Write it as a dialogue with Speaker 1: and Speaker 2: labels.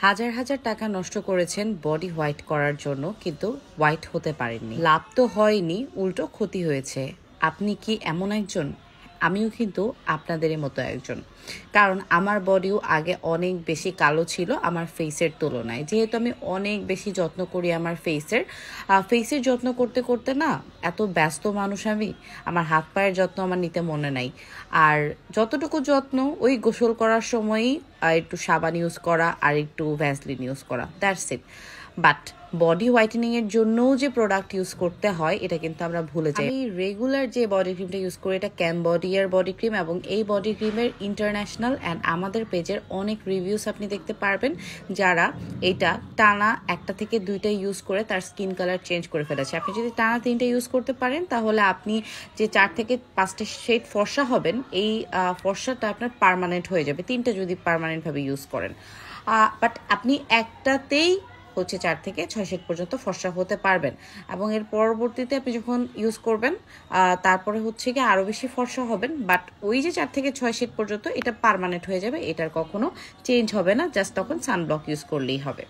Speaker 1: হাজার হাজার টাকা নষ্ট করেছেন বডি হোয়াইট করার জন্য, কিন্তু হোয়াইট হতে পারেননি। লাভ তো হয়নি, উল্টো ক্ষতি হয়েছে। আপনি কি এমন একজন? আমিও কিন্তু আপনাদেরই মতো একজন। কারণ আমার বডিও আগে অনেক বেশি কালো ছিল আমার ফেসের তুলনায়। যেহেতু আমি অনেক বেশি যত্ন করি আমার ফেসের যত্ন করতে করতে না, এত ব্যস্ত মানুষ আমি, আমার হাত পায়ের যত্ন আমার নিতে মনে নাই। আর যতটুকু যত্ন ওই গোসল করার সময়ই একটু সাবান ইউজ করা আর একটু ভ্যাসলিন ইউজ করা, that's it. But body whitening এর জন্যও যে প্রোডাক্ট ইউজ করতে হয় এটা কিন্তু আমরা ভুলে যাই। আমি রেগুলার যে বডি ক্রিমটা ইউজ করি এটা ক্যামবডি এর বডি ক্রিম, এবং এই বডি ক্রিমের ইন্টারন্যাশনাল অ্যান্ড আমাদের পেজের অনেক রিভিউস আপনি দেখতে পারবেন, যারা এটা টানা একটা থেকে দুইটা ইউজ করে তার স্কিন কালার চেঞ্জ করে ফেলেছে। আপনি যদি টানা 3টা ইউজ করতে পারেন তাহলে আপনি যে 4 থেকে 5টা শেড ফর্সা হবেন, এই ফর্সাটা আপনার পার্মানেন্ট হয়ে যাবে 3টা যদি পার্মানেন্ট ভাবে ইউজ করেন। বাট আপনি একটাতেই 4 থেকে 6 শেড পর্যন্ত ফর্সা হতে পারবেন, এবং এর পরবর্তীতে আপনি যখন ইউজ করবেন তারপরে কি আরো বেশি ফর্সা হবেন। বাট ওই যে 4 থেকে 6 শেড পর্যন্ত এটা পার্মানেন্ট হয়ে যাবে, এটার কখনো চেঞ্জ হবে না, জাস্ট তখন সানব্লক ইউজ করলেই হবে।